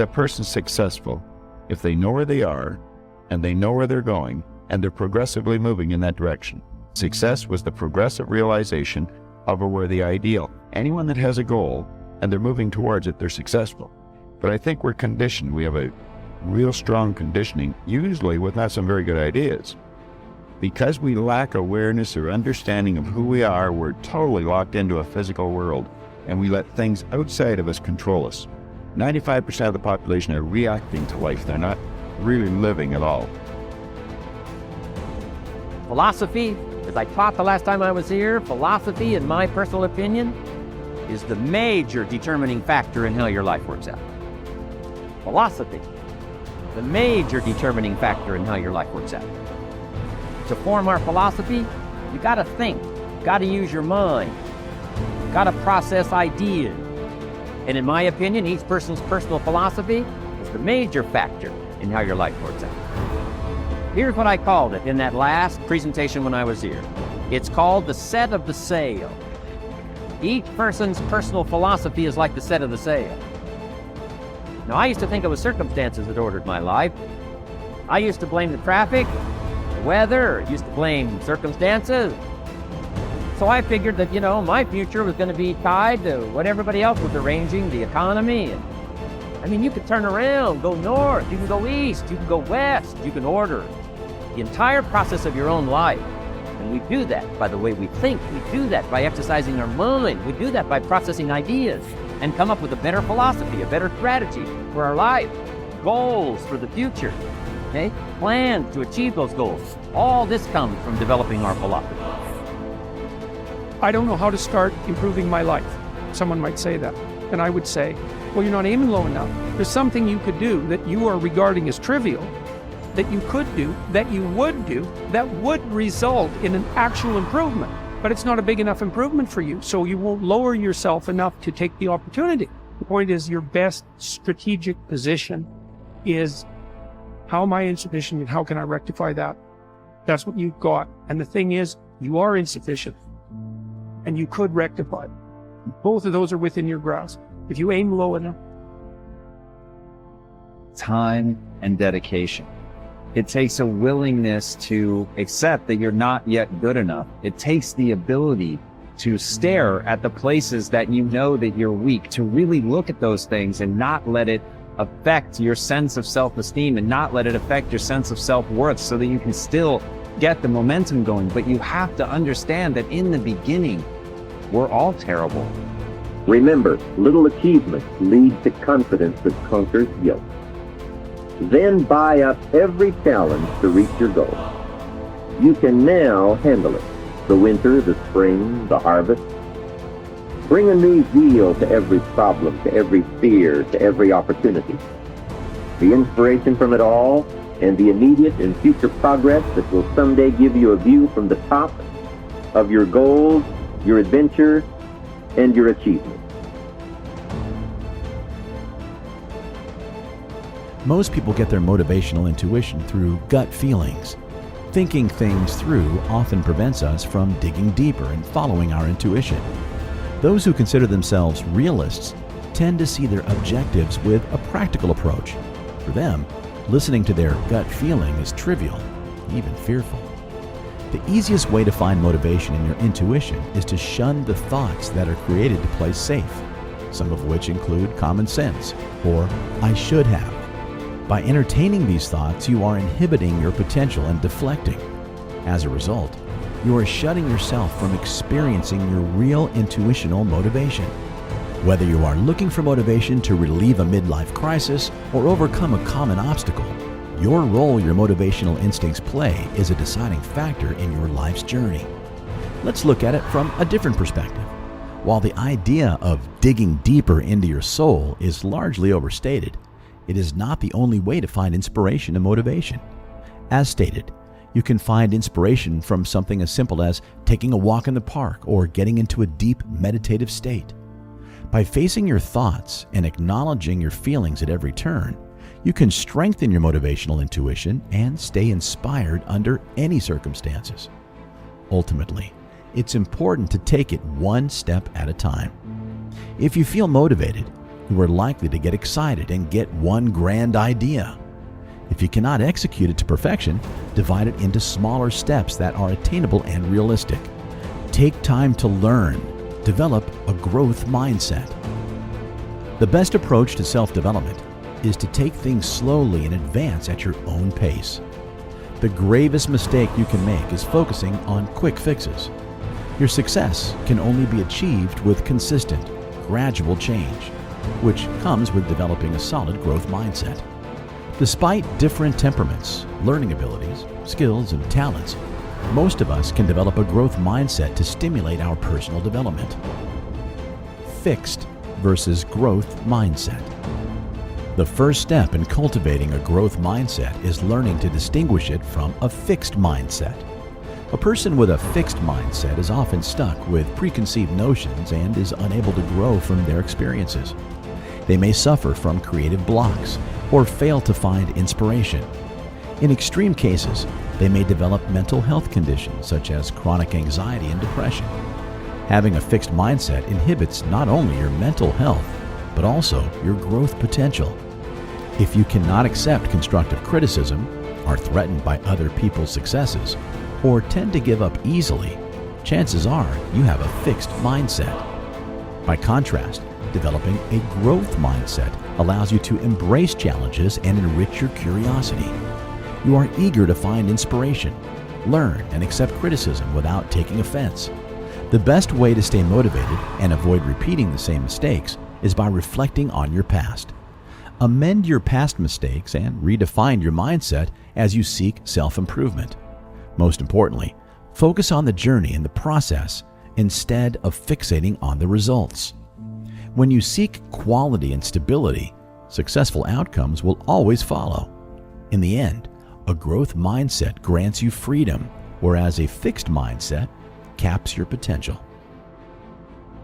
a person's successful if they know where they are and they know where they're going and they're progressively moving in that direction. Success was the progressive realization of a worthy ideal. Anyone that has a goal and they're moving towards it, they're successful. But I think we're conditioned. We have a real strong conditioning, usually with not some very good ideas. Because we lack awareness or understanding of who we are, we're totally locked into a physical world, and we let things outside of us control us. 95% of the population are reacting to life. They're not really living at all. Philosophy, as I taught the last time I was here, philosophy, in my personal opinion, is the major determining factor in how your life works out. Philosophy, the major determining factor in how your life works out. To form our philosophy, you gotta think, gotta use your mind, gotta process ideas. And in my opinion, each person's personal philosophy is the major factor in how your life works out. Here's what I called it in that last presentation when I was here. It's called the set of the sail. Each person's personal philosophy is like the set of the sail. Now, I used to think it was circumstances that ordered my life. I used to blame the traffic, the weather, used to blame circumstances. So I figured that, my future was going to be tied to what everybody else was arranging, the economy. And, you could turn around, go north, you can go east, you can go west, you can order the entire process of your own life. And we do that by the way we think. We do that by exercising our mind. We do that by processing ideas and come up with a better philosophy, a better strategy for our life, goals for the future, okay? Plans to achieve those goals. All this comes from developing our philosophy. I don't know how to start improving my life. Someone might say that. And I would say, well, you're not aiming low enough. There's something you could do that you are regarding as trivial, that you could do, that you would do, that would result in an actual improvement. But it's not a big enough improvement for you, so you won't lower yourself enough to take the opportunity. The point is, your best strategic position is, how am I insufficient and how can I rectify that? That's what you've got. And the thing is, you are insufficient and you could rectify it. Both of those are within your grasp. If you aim low enough. Time and dedication. It takes a willingness to accept that you're not yet good enough. It takes the ability to stare at the places that you know that you're weak, to really look at those things and not let it affect your sense of self-esteem and not let it affect your sense of self-worth, so that you can still get the momentum going. But you have to understand that in the beginning, we're all terrible. Remember, little achievements lead to confidence that conquers guilt. Then buy up every challenge to reach your goal. You can now handle it. The winter, the spring, the harvest. Bring a new zeal to every problem, to every fear, to every opportunity. The inspiration from it all and the immediate and future progress that will someday give you a view from the top of your goals, your adventure, and your achievements. Most people get their motivational intuition through gut feelings. Thinking things through often prevents us from digging deeper and following our intuition. Those who consider themselves realists tend to see their objectives with a practical approach. For them, listening to their gut feeling is trivial, even fearful. The easiest way to find motivation in your intuition is to shun the thoughts that are created to play safe, some of which include common sense or I should have. By entertaining these thoughts, you are inhibiting your potential and deflecting. As a result, you are shutting yourself from experiencing your real intuitional motivation. Whether you are looking for motivation to relieve a midlife crisis or overcome a common obstacle, your role your motivational instincts play is a deciding factor in your life's journey. Let's look at it from a different perspective. While the idea of digging deeper into your soul is largely overstated, it is not the only way to find inspiration and motivation. As stated, you can find inspiration from something as simple as taking a walk in the park or getting into a deep meditative state. By facing your thoughts and acknowledging your feelings at every turn, you can strengthen your motivational intuition and stay inspired under any circumstances. Ultimately, it's important to take it one step at a time. If you feel motivated, you are likely to get excited and get one grand idea. If you cannot execute it to perfection, divide it into smaller steps that are attainable and realistic. Take time to learn. Develop a growth mindset. The best approach to self-development is to take things slowly and advance at your own pace. The gravest mistake you can make is focusing on quick fixes. Your success can only be achieved with consistent, gradual change, which comes with developing a solid growth mindset. Despite different temperaments, learning abilities, skills, and talents, most of us can develop a growth mindset to stimulate our personal development. Fixed versus growth mindset. The first step in cultivating a growth mindset is learning to distinguish it from a fixed mindset. A person with a fixed mindset is often stuck with preconceived notions and is unable to grow from their experiences. They may suffer from creative blocks or fail to find inspiration. In extreme cases, they may develop mental health conditions such as chronic anxiety and depression. Having a fixed mindset inhibits not only your mental health, but also your growth potential. If you cannot accept constructive criticism, are threatened by other people's successes, or tend to give up easily, chances are you have a fixed mindset. By contrast, developing a growth mindset allows you to embrace challenges and enrich your curiosity. You are eager to find inspiration, learn, and accept criticism without taking offense. The best way to stay motivated and avoid repeating the same mistakes is by reflecting on your past. Amend your past mistakes and redefine your mindset as you seek self-improvement. Most importantly, focus on the journey and the process instead of fixating on the results. When you seek quality and stability, successful outcomes will always follow. In the end, a growth mindset grants you freedom, whereas a fixed mindset caps your potential.